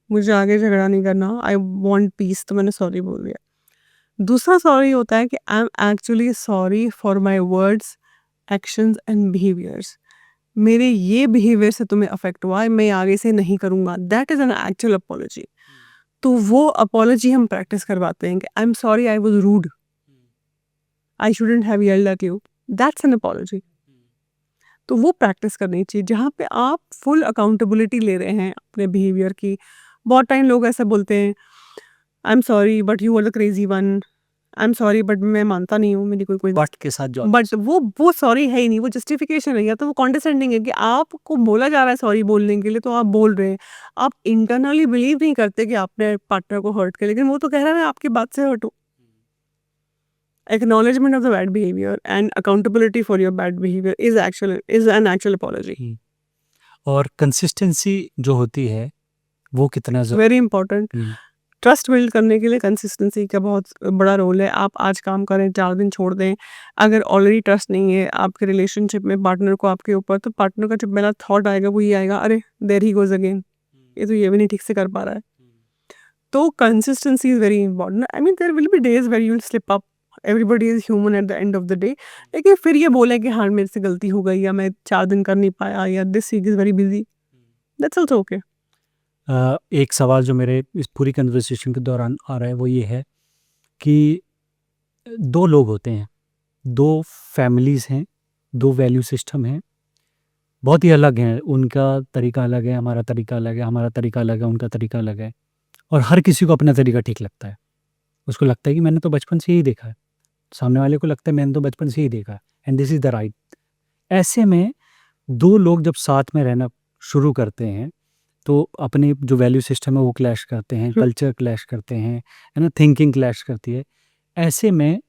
मुझे आगे झगड़ा नहीं करना, आई वांट पीस, तो मैंने सॉरी बोल दिया। दूसरा सॉरी होता है कि I am actually sorry for my words, actions and behaviours. मेरे ये बिहेवियर से तुम्हें अफ़ेक्ट हुआ है, मैं आगे से नहीं करूँगा। That is an actual apology. तो वो अपोलॉजी हम प्रैक्टिस करवाते हैं कि I am sorry I was rude, I shouldn't have yelled at you. That's an apology. तो वो प्रैक्टिस करनी चाहिए जहाँ पे आप फुल अकाउंटेबिलिटी ले रहे हैं अपने बिहेवियर की। बहुत टाइम लोग ऐसा बोलते हैं, I am sorry but you are the crazy one, I am sorry but मैं मानता नहीं हूँ, मेरी कोई बट के साथ जो बट वो सॉरी है ही नहीं, वो जस्टिफिकेशन है, या तो वो कॉन्डेसेंडिंग है कि आपको बोला जा रहा है सॉरी बोलने के लिए तो आप बोल रहे हैं। आप इंटरनली बिलीव नहीं करते कि आपने पार्टनर को हर्ट किया, लेकिन वो तो कह रहा है मैं आपकी बात से हर्ट हूँ। Acknowledgement of the bad behavior and accountability for your bad behavior is an actual apology. हुँ। और कंसिस्टेंसी जो होती है, वो कितना वेरी इंपॉर्टेंट। हुँ, ट्रस्ट बिल्ड करने के लिए कंसिस्टेंसी का बहुत बड़ा रोल है। आप आज काम करें, 4 दिन छोड़ दें। अगर ऑलरेडी ट्रस्ट नहीं है आपके रिलेशनशिप में पार्टनर को आपके ऊपर, तो पार्टनर का जो पहला थॉट आएगा वो ये आएगा, अरे देयर ही गोज़ अगेन, ये तो ये भी नहीं ठीक से कर पा रहा है। तो consistency is very important. I mean there will be days where you will slip up, everybody is human at the end of the day. लेकिन फिर ये बोलें कि हाँ, मेरे से गलती हो गई, या मैं 4 दिन कर नहीं पाया, या this week is very busy, that's also okay. एक सवाल जो मेरे इस पूरी कन्वर्सेशन के दौरान आ रहा है वो ये है कि 2 लोग होते हैं, 2 फैमिलीज़ हैं, 2 वैल्यू सिस्टम हैं, बहुत ही अलग हैं, उनका तरीका अलग है, हमारा तरीका अलग है, हमारा तरीका अलग है, उनका तरीका अलग है, और हर किसी को अपना तरीका ठीक लगता है। उसको लगता है कि मैंने तो बचपन से यही देखा है, सामने वाले को लगता है मैंने तो बचपन से ही देखा है and this is the right. ऐसे में 2 लोग जब साथ में रहना शुरू करते हैं, तो अपने जो वैल्यू सिस्टम है वो क्लैश करते हैं, कल्चर क्लैश करते हैं, है ना? थिंकिंग क्लैश करती है। ऐसे में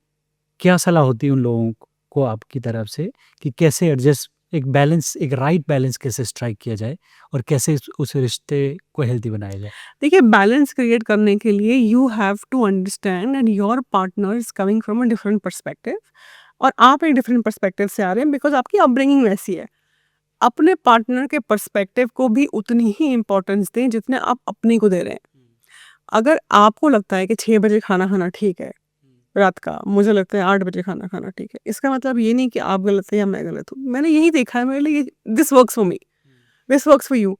क्या सलाह होती है उन लोगों को आपकी तरफ से कि कैसे एडजस्ट, एक बैलेंस, एक राइट बैलेंस कैसे स्ट्राइक किया जाए और कैसे उस रिश्ते को हेल्दी बनाया जाए? देखिए बैलेंस क्रिएट करने के लिए you have to understand and your partner is coming from a different perspective, और आप एक डिफरेंट पर्सपेक्टिव से आ रहे हैं बिकॉज आपकी अपब्रिंगिंग वैसी है। अपने पार्टनर के पर्सपेक्टिव को भी उतनी ही इम्पोर्टेंस दें जितने आप अपनी को दे रहे हैं। अगर आपको लगता है कि 6 बजे खाना खाना ठीक है रात का, मुझे लगता है 8 बजे खाना खाना ठीक है, इसका मतलब ये नहीं कि आप गलत है या मैं गलत हूँ। मैंने यही देखा है, मेरे लिए this works for me, this works for you.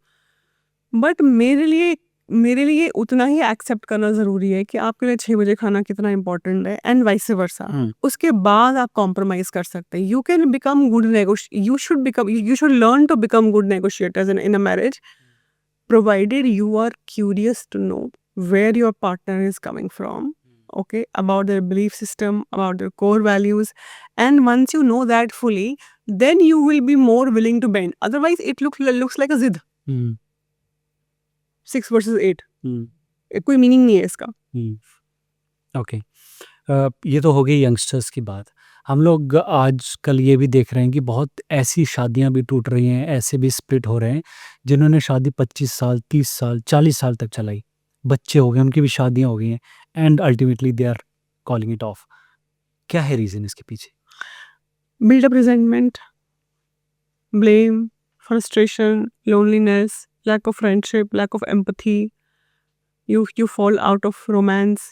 But मेरे लिए उतना ही एक्सेप्ट करना ज़रूरी है कि आपके लिए 6 बजे खाना कितना इम्पोर्टेंट है, एंड वाइस वर्सा। हुँ, उसके बाद आप कॉम्प्रोमाइज़ कर सकते हैं। You can become good you should learn to become good negotiators in a marriage, provided you are curious to know where your partner is coming from, okay, about their belief system, about their core values. And once you know that fully, then you will be more willing to bend. Otherwise it looks like a zid, hmm, 6 versus 8, हुँ, कोई meaning नहीं है इसका। हुँ, okay. ये तो हो गई youngsters की बात। हम लोग आजकल ये भी देख रहे हैं कि बहुत ऐसी शादियाँ भी टूट रही हैं, ऐसे भी स्प्लिट हो रहे हैं, जिन्होंने शादी 25 साल, 30 साल, 40 साल तक चलाई। बच्चे हो गए, उनकी भी शादियाँ हो गई हैं and ultimately they are calling it off. क्या है रीज़न इसके पीछे? Build up resentment, blame, frustration, loneliness, lack of friendship, lack of empathy. You fall out of romance.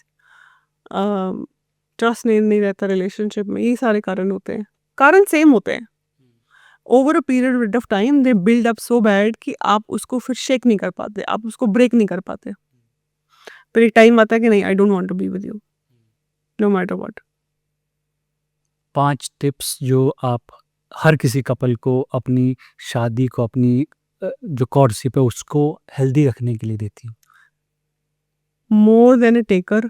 Trust नहीं रहता रिलेशनशिप में। ये सारे कारण होते हैं, कारण सेम होते हैं। Over a period of time they build up so bad कि आप उसको फिर शेक नहीं कर पाते, आप उसको ब्रेक नहीं कर पाते। फिर एक टाइम आता है कि नहीं, I don't want to be with you no matter what. 5 tips जो आप हर किसी कपल को अपनी शादी को, अपनी जो कॉर्डशिप है उसको हेल्दी रखने के लिए देती हैं। More than a taker,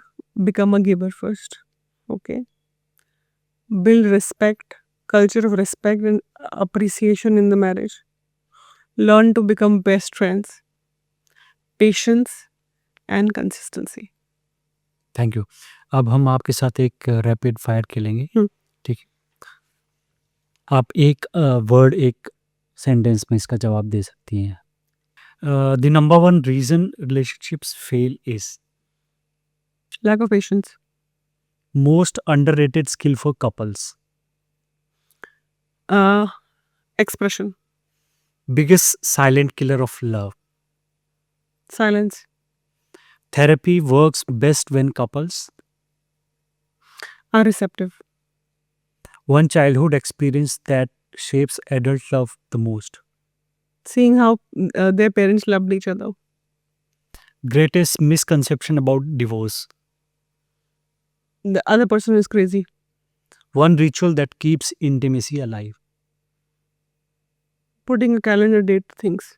become a giver first. Okay. Build respect, culture of respect and appreciation in the marriage. Learn to become best friends. Patience and consistency. Thank you. अब हम आपके साथ एक रैपिड फायर खेलेंगे, हम्म। ठीक है? आप एक वर्ड, एक सेंटेंस में इसका जवाब दे सकती हैं। The number 1 reason relationships fail is? Lack of patience. Most underrated skill for couples? Expression. Biggest silent killer of love? Silence. Therapy works best when couples? Are receptive. One childhood experience that shapes adult love the most? Seeing how their parents loved each other. Greatest misconception about divorce? The other person is crazy. One ritual that keeps intimacy alive? Putting a calendar date to things.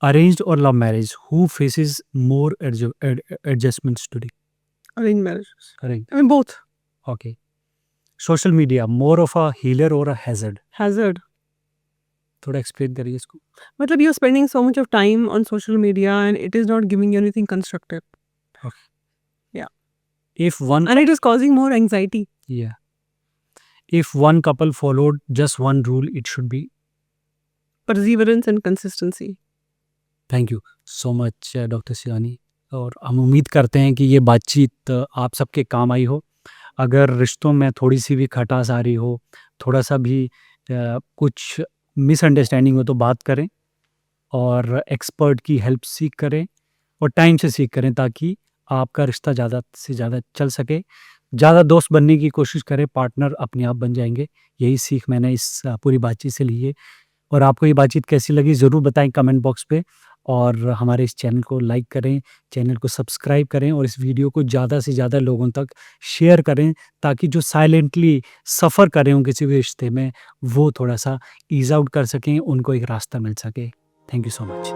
Arranged or love marriage, who faces more adjustments today? Arranged marriages. Arranged. I mean both. Okay. Social media, more of a healer or a hazard? Hazard. थोड़ा explain करिए इसको। मतलब you're spending so much of time on social media and it is not giving you anything constructive. Okay. Yeah. If one And it is causing more anxiety. yeah. If one couple followed just one rule, it should be? Perseverance and consistency. Thank you so much doctor Shivani, और हम उम्मीद करते हैं कि ये बातचीत आप सबके काम आई हो। अगर रिश्तों में थोड़ी सी भी खटास आ रही हो, थोड़ा सा भी कुछ मिसअंडरस्टैंडिंग हो तो बात करें और एक्सपर्ट की हेल्प सीख करें और टाइम से सीख करें, ताकि आपका रिश्ता ज़्यादा से ज़्यादा चल सके। ज़्यादा दोस्त बनने की कोशिश करें, पार्टनर अपने आप बन जाएंगे। यही सीख मैंने इस पूरी बातचीत से ली है। और आपको ये बातचीत कैसी लगी ज़रूर बताएं कमेंट बॉक्स पे, और हमारे इस चैनल को लाइक करें, चैनल को सब्सक्राइब करें और इस वीडियो को ज़्यादा से ज़्यादा लोगों तक शेयर करें, ताकि जो साइलेंटली सफ़र कर रहे हों किसी भी रिश्ते में, वो थोड़ा सा ईज़ आउट कर सकें, उनको एक रास्ता मिल सके। Thank you so much.